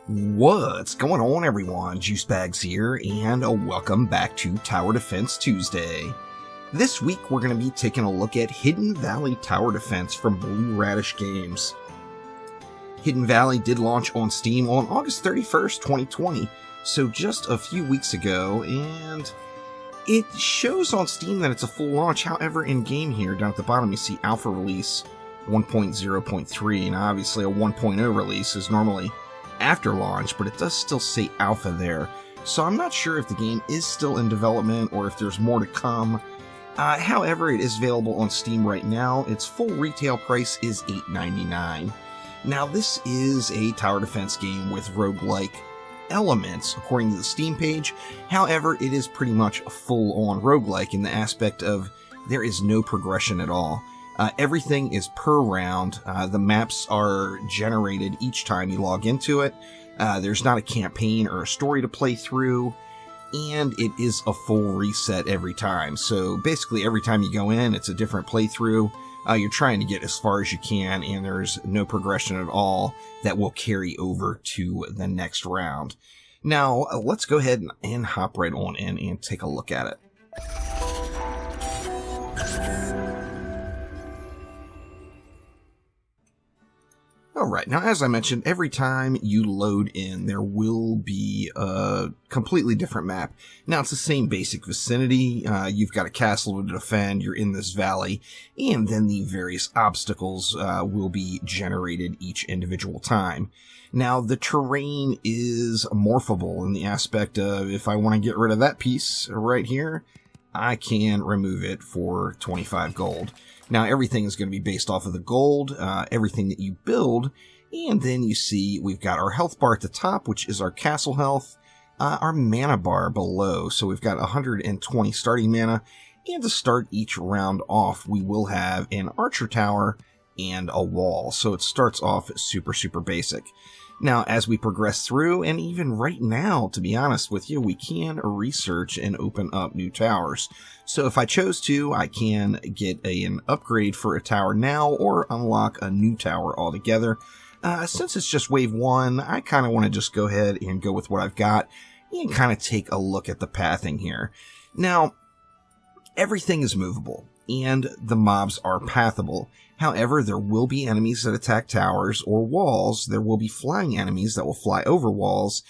What's going on, everyone? Juicebags here, and welcome back to Tower Defense Tuesday. This week we're going to be taking a look at Hidden Valley Tower Defense from Blue Radish Games. Hidden Valley did launch on Steam on August 31st, 2020, so just a few weeks ago, and it shows on Steam that it's a full launch. However, in game here, down at the bottom, you see Alpha Release 1.0.3, and obviously a 1.0 release is normally after launch, but it does still say alpha there. So I'm not sure if the game is still in development or if there's more to come. However, it is available on Steam right now. Its full retail price is $8.99. Now, this is a tower defense game with roguelike elements, according to the Steam page. However, it is pretty much a full-on roguelike in the aspect of there is no progression at all. Everything is per round. The maps are generated each time you log into it. There's not a campaign or a story to play through, and it is a full reset every time. So basically every time you go in, it's a different playthrough. You're trying to get as far as you can, and there's no progression at all that will carry over to the next round. Now, let's go ahead and hop right on in and take a look at it. Alright, now as I mentioned, every time you load in, there will be a completely different map. Now, it's the same basic vicinity. You've got a castle to defend, you're in this valley, and then the various obstacles will be generated each individual time. Now, the terrain is morphable in the aspect of if I want to get rid of that piece right here, I can remove it for 25 gold. Now, everything is going to be based off of the gold, everything that you build, and then you see we've got our health bar at the top, which is our castle health, our mana bar below, so we've got 120 starting mana, and to start each round off, we will have an archer tower and a wall, so it starts off super basic. Now, as we progress through, and even right now, to be honest with you, we can research and open up new towers. So if I chose to, I can get an upgrade for a tower now, or unlock a new tower altogether. Since it's just wave 1, I kind of want to just go ahead and go with what I've got, and kind of take a look at the pathing here. Now, everything is movable, and the mobs are pathable. However, there will be enemies that attack towers or walls, there will be flying enemies that will fly over walls,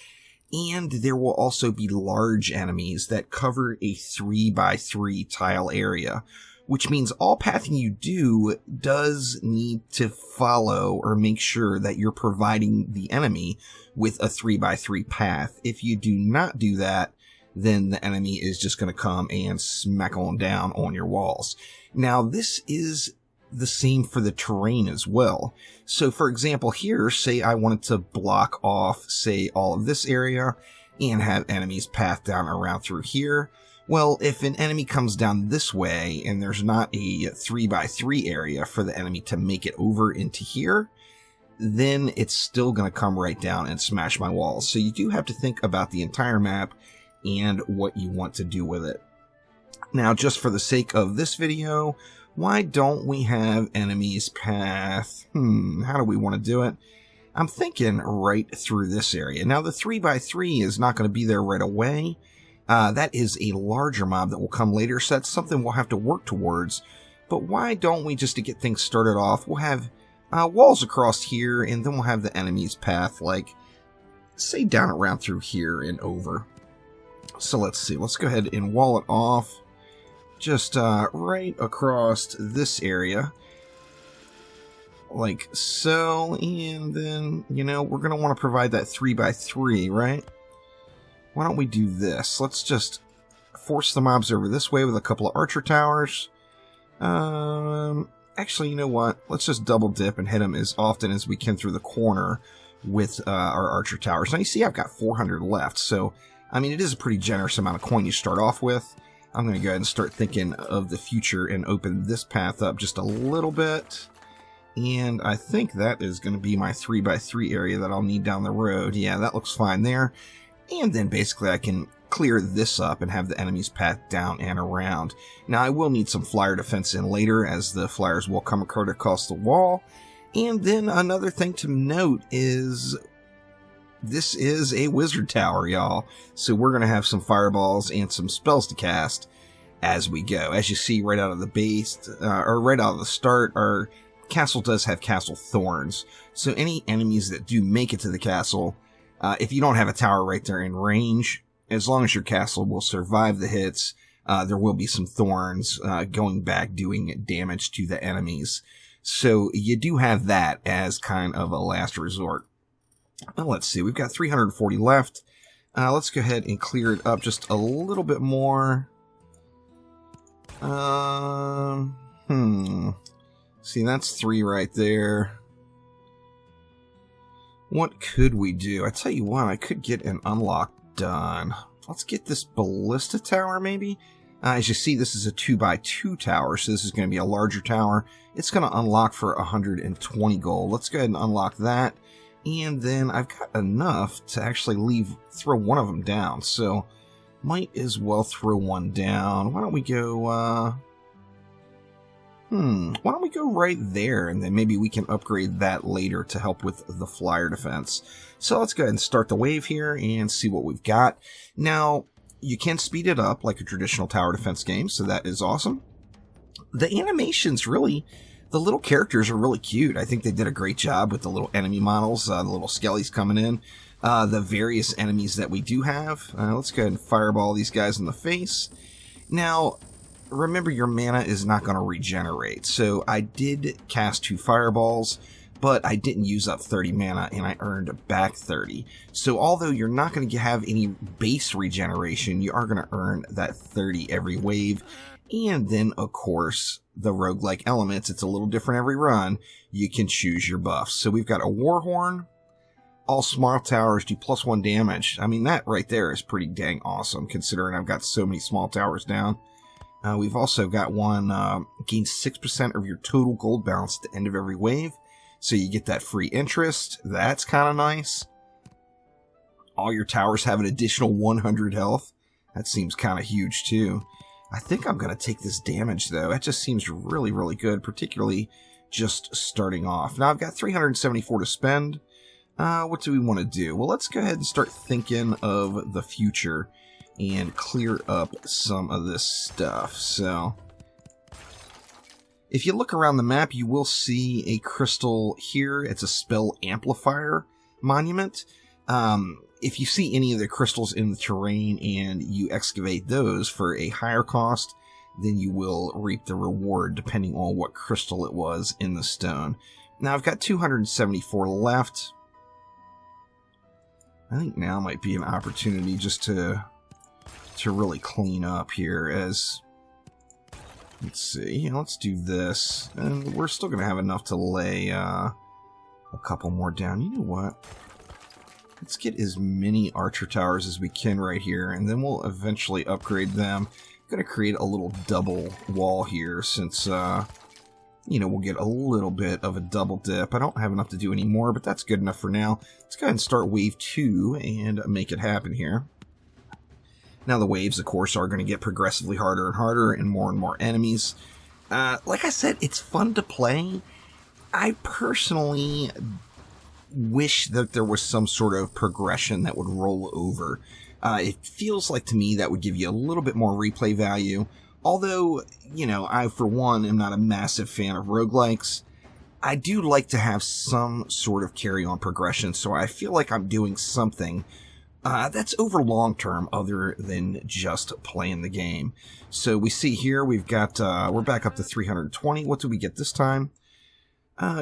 and there will also be large enemies that cover a 3x3 tile area, which means all pathing you do does need to follow or make sure that you're providing the enemy with a 3x3 path. If you do not do that, then the enemy is just going to come and smack on down on your walls. Now, this is the same for the terrain as well. So, for example, here, say I wanted to block off, say, all of this area and have enemies path down around through here. Well, if an enemy comes down this way and there's not a 3x3 area for the enemy to make it over into here, then it's still going to come right down and smash my walls. So you do have to think about the entire map and what you want to do with it. Now, just for the sake of this video, why don't we have enemies path? How do we want to do it? I'm thinking right through this area. Now, the 3x3 is not going to be there right away. That is a larger mob that will come later, so that's something we'll have to work towards. But why don't we, just to get things started off, we'll have walls across here, and then we'll have the enemies path, like, say, down around through here and over. So let's see. Let's go ahead and wall it off. Just right across this area, like so, and then, you know, we're going to want to provide that 3x3, right? Why don't we do this? Let's just force the mobs over this way with a couple of archer towers. Actually, you know what? Let's just double dip and hit them as often as we can through the corner with our archer towers. Now, you see I've got 400 left, so, I mean, it is a pretty generous amount of coin you start off with. I'm going to go ahead and start thinking of the future and open this path up just a little bit. And I think that is going to be my 3x3 area that I'll need down the road. Yeah, that looks fine there. And then basically I can clear this up and have the enemy's path down and around. Now, I will need some flyer defense in later, as the flyers will come across the wall. And then another thing to note is this is a wizard tower, y'all. So we're going to have some fireballs and some spells to cast as we go. As you see right out of the base, or right out of the start, our castle does have castle thorns. So any enemies that do make it to the castle, if you don't have a tower right there in range, as long as your castle will survive the hits, there will be some thorns going back doing damage to the enemies. So you do have that as kind of a last resort. Well, let's see, we've got 340 left. Let's go ahead and clear it up just a little bit more. See, that's 3 right there. What could we do? I tell you what, I could get an unlock done. Let's get this ballista tower, maybe? As you see, this is a 2x2 tower, so this is going to be a larger tower. It's going to unlock for 120 gold. Let's go ahead and unlock that. And then I've got enough to actually throw one of them down. So, might as well throw one down. Why don't we go, why don't we go right there, and then maybe we can upgrade that later to help with the flyer defense. So let's go ahead and start the wave here and see what we've got. Now, you can speed it up like a traditional tower defense game, so that is awesome. The animations really, the little characters are really cute. I think they did a great job with the little enemy models, the little skellies coming in, the various enemies that we do have. Let's go ahead and fireball these guys in the face. Now, remember, your mana is not going to regenerate. So I did cast 2 fireballs, but I didn't use up 30 mana, and I earned back 30. So although you're not going to have any base regeneration, you are going to earn that 30 every wave. And then, of course, the roguelike elements, it's a little different every run. You can choose your buffs. So we've got a Warhorn. All small towers do +1 damage. I mean, that right there is pretty dang awesome, considering I've got so many small towers down. We've also got one, gains 6% of your total gold balance at the end of every wave. So you get that free interest. That's kind of nice. All your towers have an additional 100 health. That seems kind of huge too. I think I'm going to take this damage though. That just seems really, really good, particularly just starting off. Now I've got 374 to spend. What do we want to do? Well, let's go ahead and start thinking of the future and clear up some of this stuff. So, if you look around the map, you will see a crystal here. It's a spell amplifier monument. If you see any of the crystals in the terrain and you excavate those for a higher cost, then you will reap the reward depending on what crystal it was in the stone. Now, I've got 274 left. I think now might be an opportunity just to really clean up here. As let's see, let's do this, and we're still gonna have enough to lay a couple more down. You know what, let's get as many archer towers as we can right here, and then we'll eventually upgrade them. I'm gonna create a little double wall here, since you know, we'll get a little bit of a double dip. I don't have enough to do any more, but that's good enough for now. Let's go ahead and start wave 2 and make it happen here. Now, the waves, of course, are going to get progressively harder and harder and more enemies. Like I said, it's fun to play. I personally wish that there was some sort of progression that would roll over. It feels like to me that would give you a little bit more replay value. Although, you know, I, for one, am not a massive fan of roguelikes, I do like to have some sort of carry-on progression, so I feel like I'm doing something that's over long term other than just playing the game. So we see here we've got, we're back up to 320. What do we get this time?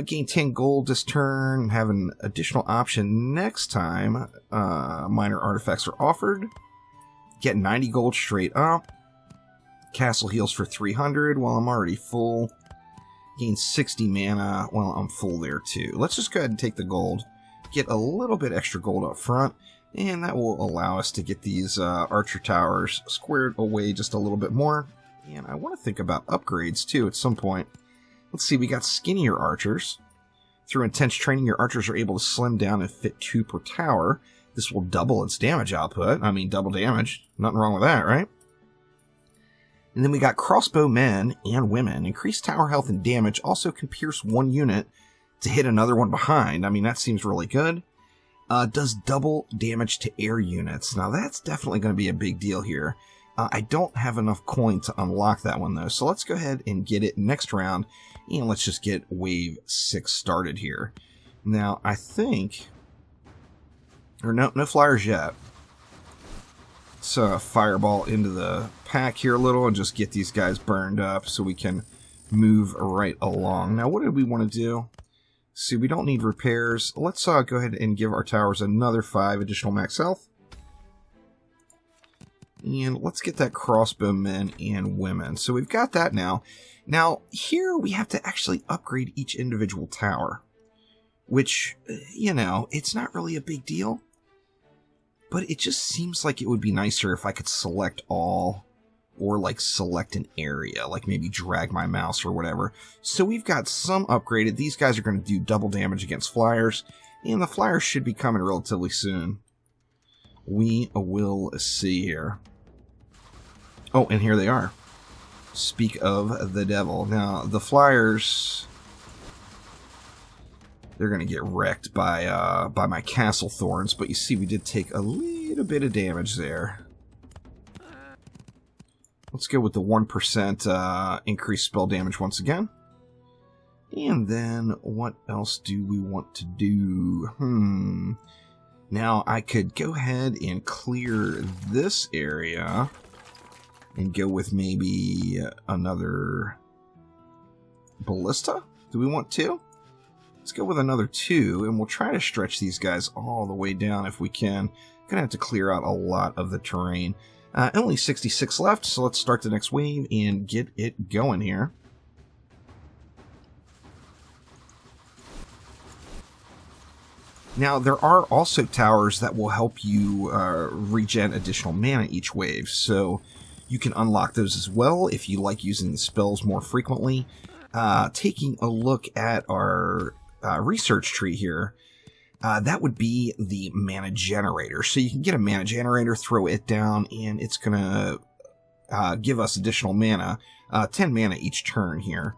Gain 10 gold this turn, have an additional option next time. Minor artifacts are offered. Get 90 gold straight up. Castle heals for 300 while I'm already full. Gain 60 mana while I'm full there too. Let's just go ahead and take the gold. Get a little bit extra gold up front, and that will allow us to get these archer towers squared away just a little bit more. And I want to think about upgrades too at some point. Let's see, we got skinnier archers. Through intense training, your archers are able to slim down and fit 2 per tower. This will double its damage output. I mean, double damage. Nothing wrong with that, right? And then we got crossbow men and women. Increased tower health and damage also can pierce 1 unit to hit another one behind. I mean, that seems really good. does double damage to air units. Now that's definitely going to be a big deal here. I don't have enough coin to unlock that one though, so let's go ahead and get it next round, and let's just get wave 6 started here. Now I think, or no flyers yet. Let's fireball into the pack here a little and just get these guys burned up so we can move right along. Now what did we want to do? See, we don't need repairs. Let's go ahead and give our towers another 5 additional max health. And let's get that crossbow men and women. So we've got that now. Now, here we have to actually upgrade each individual tower. Which, you know, it's not really a big deal. But it just seems like it would be nicer if I could select all, or like select an area, like maybe drag my mouse or whatever. So we've got some upgraded. These guys are going to do double damage against flyers, and the flyers should be coming relatively soon. We will see here. Oh, and here they are. Speak of the devil. Now, the flyers, they're going to get wrecked by my castle thorns, but you see we did take a little bit of damage there. Let's go with the 1% increased spell damage once again. And then, what else do we want to do? Now, I could go ahead and clear this area and go with maybe another ballista. Do we want 2? Let's go with another 2, and we'll try to stretch these guys all the way down if we can. Gonna have to clear out a lot of the terrain. Only 66 left, so let's start the next wave and get it going here. Now, there are also towers that will help you regen additional mana each wave, so you can unlock those as well if you like using the spells more frequently. Taking a look at our research tree here, that would be the mana generator. So you can get a mana generator, throw it down, and it's going to give us additional mana, 10 mana each turn here.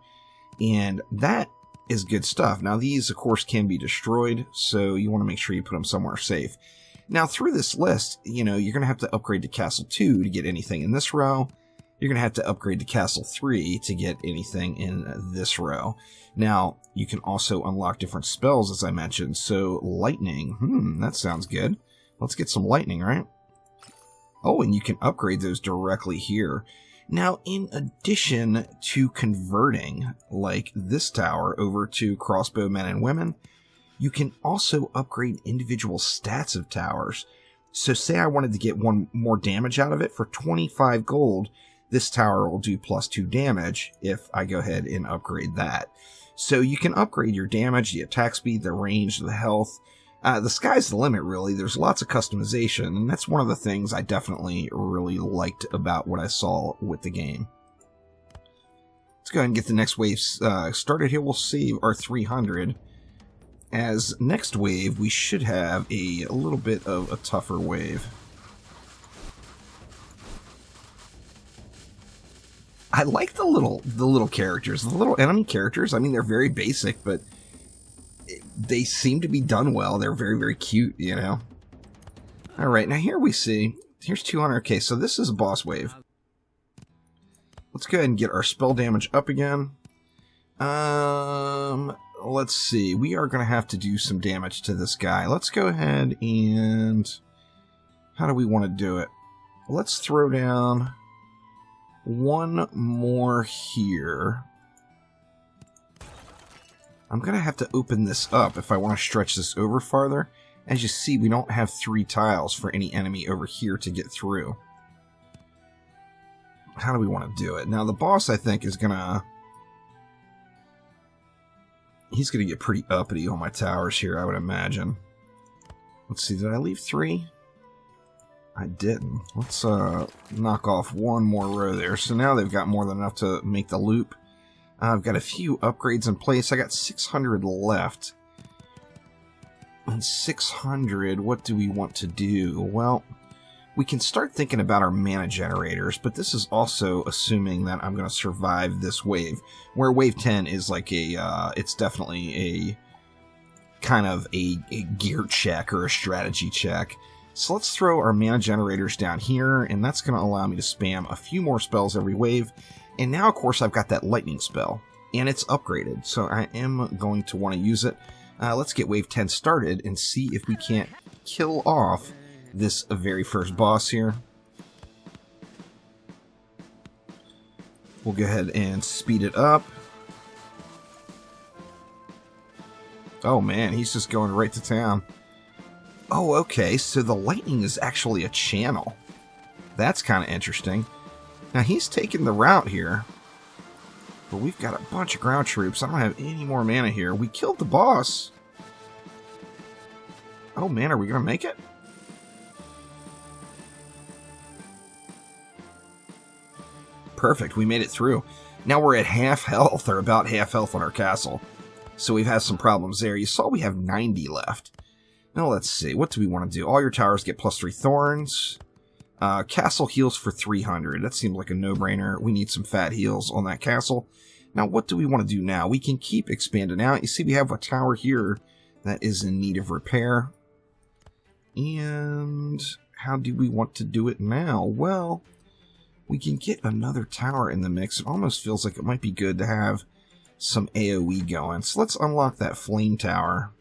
And that is good stuff. Now these, of course, can be destroyed, so you want to make sure you put them somewhere safe. Now through this list, you know, you're going to have to upgrade to Castle 2 to get anything in this row. You're going to have to upgrade to Castle 3 to get anything in this row. Now, you can also unlock different spells, as I mentioned. So, lightning. That sounds good. Let's get some lightning, right? Oh, and you can upgrade those directly here. Now, in addition to converting, like this tower, over to crossbow men and women, you can also upgrade individual stats of towers. So, say I wanted to get 1 more damage out of it for 25 gold. This tower will do +2 damage if I go ahead and upgrade that. So you can upgrade your damage, the attack speed, the range, the health. The sky's the limit, really. There's lots of customization, and that's one of the things I definitely really liked about what I saw with the game. Let's go ahead and get the next wave started here. We'll save our 300. As next wave, we should have a little bit of a tougher wave. I like the little characters, the little enemy characters. I mean, they're very basic, but they seem to be done well. They're very, very cute, you know. All right, now here we see, here's 200. Okay, so this is a boss wave. Let's go ahead and get our spell damage up again. Let's see. We are going to have to do some damage to this guy. Let's go ahead and... How do we want to do it? Let's throw down 1 more here. I'm going to have to open this up if I want to stretch this over farther. As you see, we don't have 3 tiles for any enemy over here to get through. How do we want to do it? Now, the boss, I think, is going to... He's going to get pretty uppity on my towers here, I would imagine. Let's see, did I leave 3? I didn't. Let's knock off 1 more row there. So now they've got more than enough to make the loop. I've got a few upgrades in place. I got 600 left. And 600, what do we want to do? Well, we can start thinking about our mana generators, but this is also assuming that I'm going to survive this wave. Where wave 10 is like a, it's definitely kind of a gear check or a strategy check. So let's throw our mana generators down here, and that's going to allow me to spam a few more spells every wave. And now, of course, I've got that lightning spell, and it's upgraded, so I am going to want to use it. Let's get wave 10 started and see if we can't kill off this very first boss here. We'll go ahead and speed it up. Oh man, he's just going right to town. Oh, okay, so the lightning is actually a channel. That's kind of interesting. Now, he's taking the route here, but we've got a bunch of ground troops. I don't have any more mana here. We killed the boss. Oh man, are we going to make it? Perfect, we made it through. Now we're at half health, or about half health on our castle. So we've had some problems there. You saw we have 90 left. Now let's see, what do we want to do? All your towers get +3 thorns. Castle heals for 300. That seems like a no-brainer. We need some fat heals on that castle. Now what do we want to do now? We can keep expanding out. You see we have a tower here that is in need of repair. And how do we want to do it now? Well, we can get another tower in the mix. It almost feels like it might be good to have some AoE going. So let's unlock that flame tower.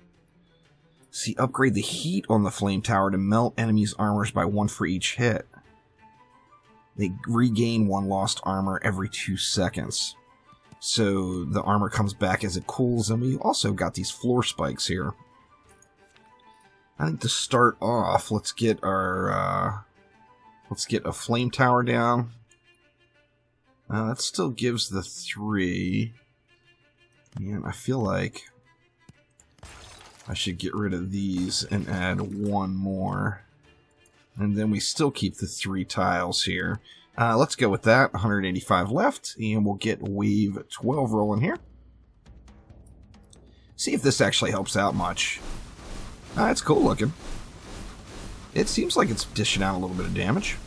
See, upgrade the heat on the flame tower to melt enemies' armors by 1 for each hit. They regain 1 lost armor every 2 seconds. So the armor comes back as it cools, and we also got these floor spikes here. I think to start off, let's get our let's get a flame tower down. That still gives the 3. And I feel like I should get rid of these and add 1 more. And then we still keep the 3 tiles here. Let's go with that. 185 left, and we'll get wave 12 rolling here. See if this actually helps out much. It's cool looking. It seems like it's dishing out a little bit of damage.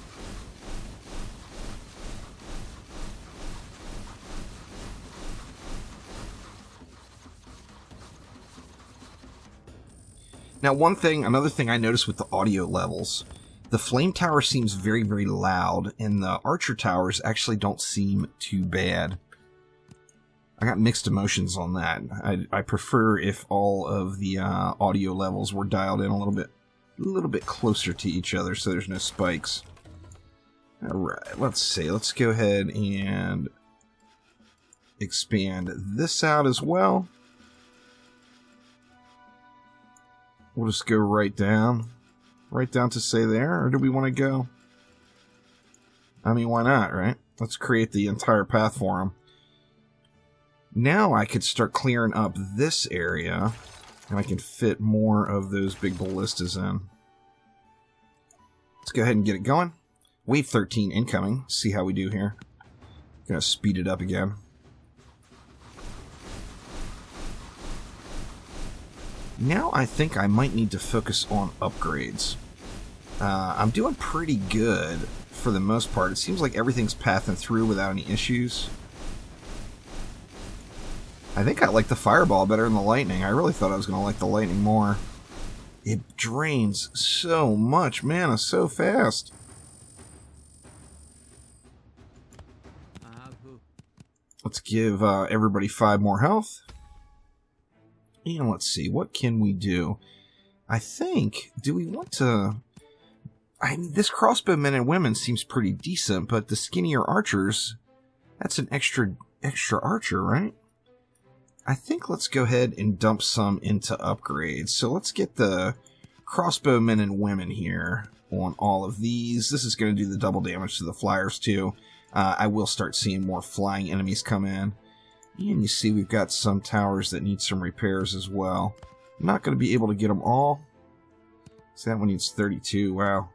Now, another thing I noticed with the audio levels, the flame tower seems very, very loud, and the archer towers actually don't seem too bad. I got mixed emotions on that. I prefer if all of the audio levels were dialed in a little bit closer to each other, so there's no spikes. All right, let's see. Let's go ahead and expand this out as well. We'll just go right down to say there, or do we want to go? I mean, why not, right? Let's create the entire path for them. Now I could start clearing up this area, and I can fit more of those big ballistas in. Let's go ahead and get it going. Wave 13 incoming. See how we do here. Gonna speed it up again. Now I think I might need to focus on upgrades. I'm doing pretty good for the most part. It seems like everything's pathing through without any issues. I think I like the fireball better than the lightning. I really thought I was going to like the lightning more. It drains so much mana so fast. Let's give everybody 5 more health. And let's see, what can we do? I think, do we want to... I mean, this crossbow men and women seems pretty decent, but the skinnier archers, that's an extra archer, right? I think let's go ahead and dump some into upgrades. So let's get the crossbow men and women here on all of these. This is going to do the double damage to the flyers too. I will start seeing more flying enemies come in. And you see we've got some towers that need some repairs as well. I'm not going to be able to get them all. So that one needs 32, wow.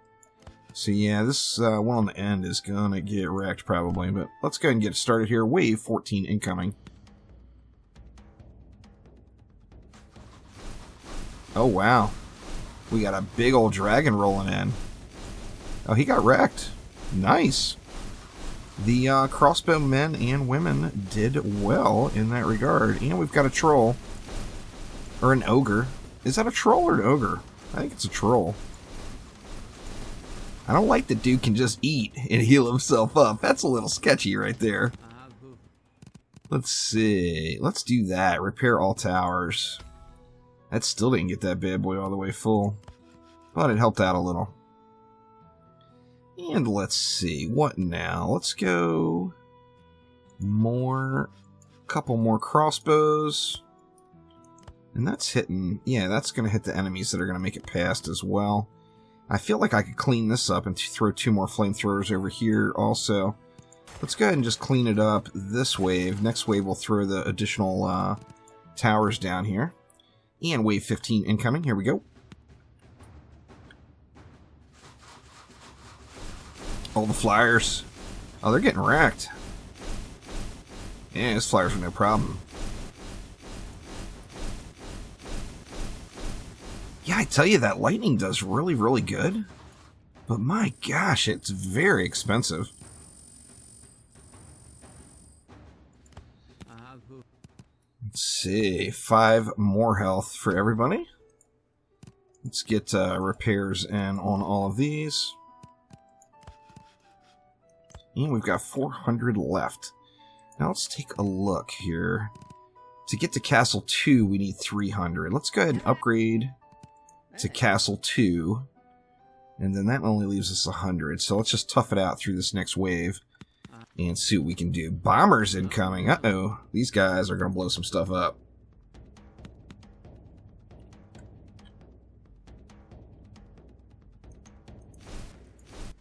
So yeah, this one on the end is going to get wrecked probably. But let's go ahead and get it started here. Wave 14 incoming. Oh wow. We got a big old dragon rolling in. Oh, he got wrecked. Nice. The crossbow men and women did well in that regard. And we've got a troll. Or an ogre. Is that a troll or an ogre? I think it's a troll. I don't like that dude can just eat and heal himself up. That's a little sketchy right there. Let's see. Let's do that. Repair all towers. That still didn't get that bad boy all the way full. But it helped out a little. And let's see. What now? Let's go... couple more crossbows. And that's hitting... Yeah, that's going to hit the enemies that are going to make it past as well. I feel like I could clean this up and throw 2 more flamethrowers over here also. Let's go ahead and just clean it up this wave. Next wave we'll throw the additional towers down here. And wave 15 incoming. Here we go. All the flyers. Oh, they're getting wrecked. Yeah, these flyers are no problem. Yeah, I tell you, that lightning does really, really good. But my gosh, it's very expensive. Let's see, 5 more health for everybody. Let's get repairs in on all of these. And we've got 400 left. Now let's take a look here. To get to Castle 2, we need 300. Let's go ahead and upgrade to Castle 2. And then that only leaves us 100. So let's just tough it out through this next wave and see what we can do. Bombers incoming. Uh-oh. These guys are going to blow some stuff up.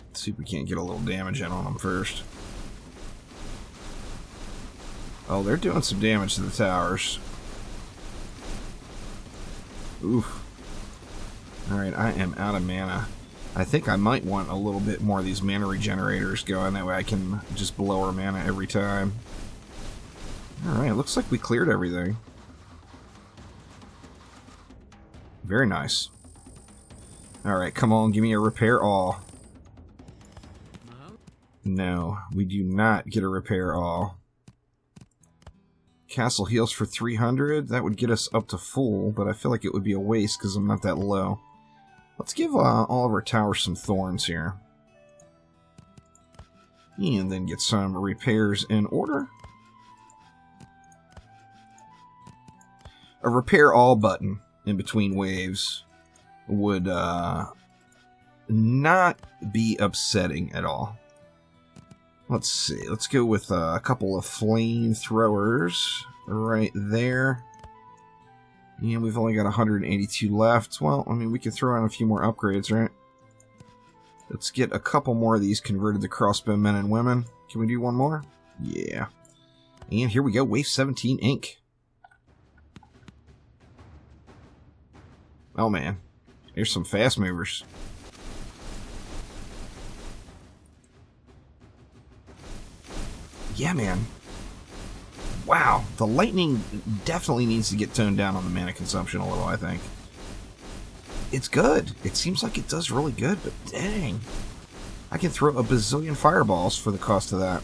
Let's see if we can't get a little damage in on them first. Oh, they're doing some damage to the towers. Oof. Alright, I am out of mana. I think I might want a little bit more of these mana regenerators going. That way I can just blow our mana every time. Alright, looks like we cleared everything. Very nice. Alright, come on, give me a repair all. No, we do not get a repair all. Castle heals for 300. That would get us up to full, but I feel like it would be a waste because I'm not that low. Let's give all of our towers some thorns here. And then get some repairs in order. A repair all button in between waves would not be upsetting at all. Let's see. Let's go with a couple of flamethrowers right there. And we've only got 182 left. Well, I mean, we could throw in a few more upgrades, right? Let's get a couple more of these converted to crossbow men and women. Can we do one more? Yeah. And here we go. Wave 17 ink. Oh, man. There's some fast movers. Yeah, man. Wow, the lightning definitely needs to get toned down on the mana consumption a little, I think. It's good. It seems like it does really good, but dang. I can throw a bazillion fireballs for the cost of that.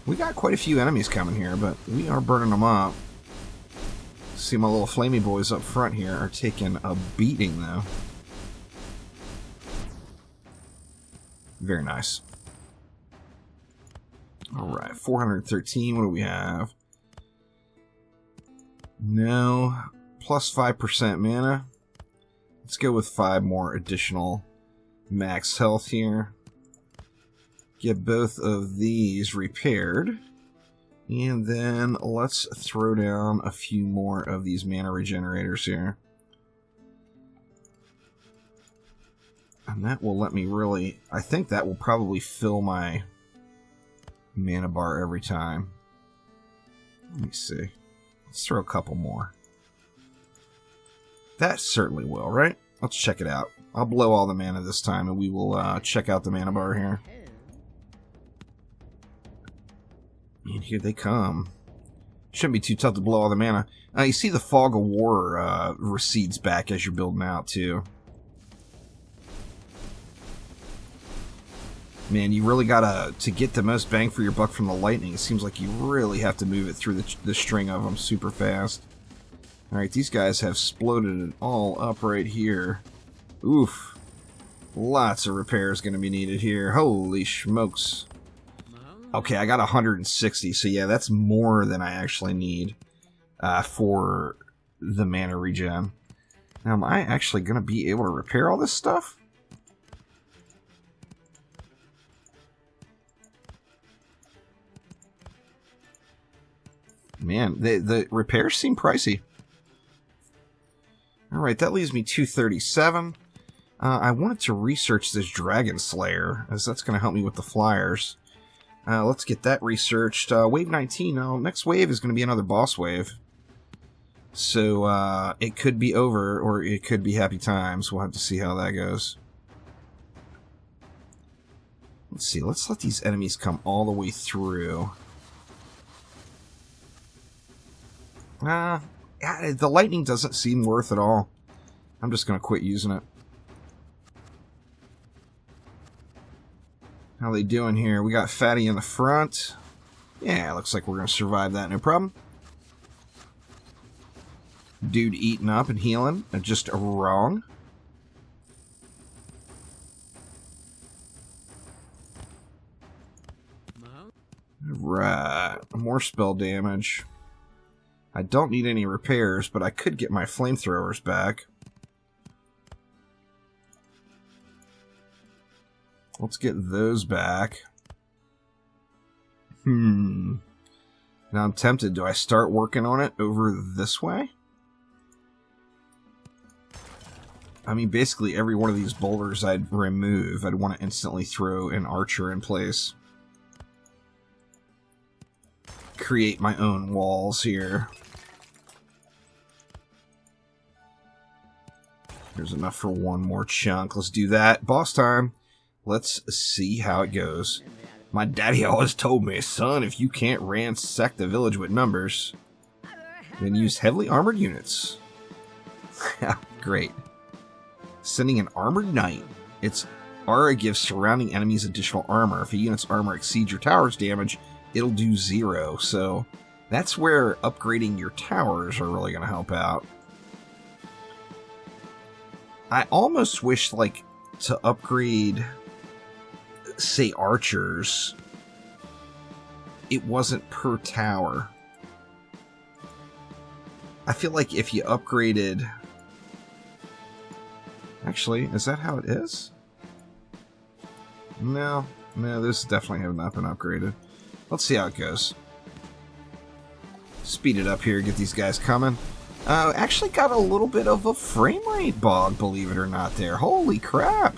We got quite a few enemies coming here, but we are burning them up. See, my little flamey boys up front here are taking a beating, though. Very nice. Alright, 413. What do we have? No. Plus 5% mana. Let's go with 5 more additional max health here. Get both of these repaired. And then let's throw down a few more of these mana regenerators here. And that will let me really... I think that will probably fill my mana bar every time. Let me see. Let's throw a couple more. That certainly will, right? Let's check it out. I'll blow all the mana this time, and we will check out the mana bar here. And here they come. Shouldn't be too tough to blow all the mana. You see the fog of war recedes back as you're building out, too. Man, you really gotta, to get the most bang for your buck from the lightning, it seems like you really have to move it through the string of them super fast. Alright, these guys have exploded it all up right here. Oof. Lots of repairs going to be needed here. Holy smokes. Okay, I got 160, so yeah, that's more than I actually need for the mana regen. Now, am I actually going to be able to repair all this stuff? Man, the repairs seem pricey. Alright, that leaves me 237. I wanted to research this Dragon Slayer, as that's going to help me with the flyers. Let's get that researched. Wave 19, now, next wave is going to be another boss wave. So, it could be over, or it could be happy times. We'll have to see how that goes. Let's see, let's let these enemies come all the way through. The lightning doesn't seem worth it all. I'm just going to quit using it. How they doing here? We got Fatty in the front. Yeah, looks like we're going to survive that, no problem. Dude eating up and healing. Just wrong. Right. More spell damage. I don't need any repairs, but I could get my flamethrowers back. Let's get those back. Now I'm tempted. Do I start working on it over this way? I mean, basically every one of these boulders I'd remove, I'd want to instantly throw an archer in place. Create my own walls here. There's enough for one more chunk. Let's do that. Boss time. Let's see how it goes. My daddy always told me, son, if you can't ransack the village with numbers, then use heavily armored units. Great. Sending an armored knight. Its aura gives surrounding enemies additional armor. If a unit's armor exceeds your tower's damage, it'll do 0. So that's where upgrading your towers are really going to help out. I almost wish, like, to upgrade, say, archers, it wasn't per tower. I feel like if you upgraded... Actually, is that how it is? No, this definitely have not been upgraded. Let's see how it goes. Speed it up here, get these guys coming. Actually got a little bit of a frame rate bug, believe it or not there. Holy crap!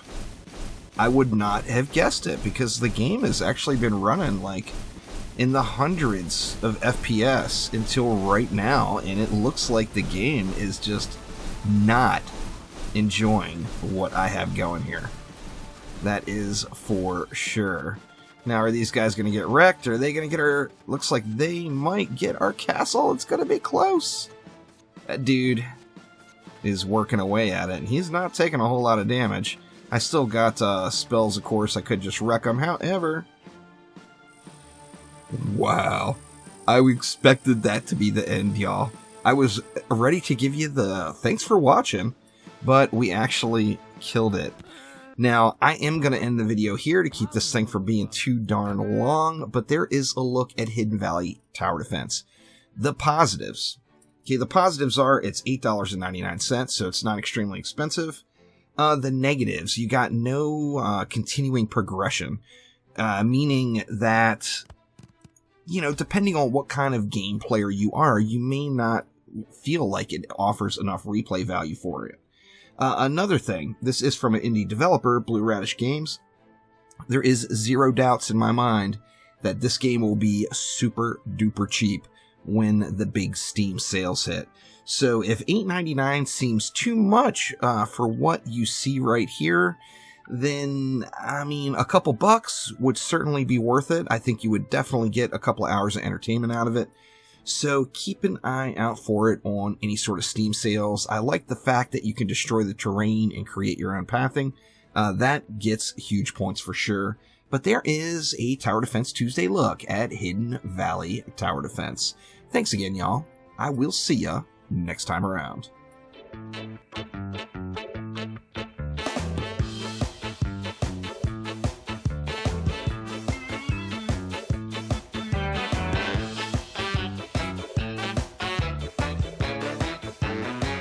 I would not have guessed it, because the game has actually been running, like, in the hundreds of FPS until right now, and it looks like the game is just not enjoying what I have going here. That is for sure. Now, are these guys going to get wrecked? Are they going to get our... Looks like they might get our castle. It's going to be close. That dude is working away at it, and he's not taking a whole lot of damage. I still got spells, of course. I could just wreck them. However... Wow. I expected that to be the end, y'all. I was ready to give you the thanks for watching, but we actually killed it. Now, I am going to end the video here to keep this thing from being too darn long, but there is a look at Hidden Valley Tower Defense. The positives. Okay, the positives are it's $8.99, so it's not extremely expensive. The negatives, you got no continuing progression, meaning that, you know, depending on what kind of game player you are, you may not feel like it offers enough replay value for it. Another thing, this is from an indie developer, Blue Radish Games. There is zero doubts in my mind that this game will be super duper cheap when the big Steam sales hit. So if $8.99 seems too much for what you see right here, then, I mean, a couple bucks would certainly be worth it. I think you would definitely get a couple of hours of entertainment out of it. So keep an eye out for it on any sort of Steam sales. I like the fact that you can destroy the terrain and create your own pathing. That gets huge points for sure. But there is a Tower Defense Tuesday look at Hidden Valley Tower Defense. Thanks again, y'all. I will see ya next time around.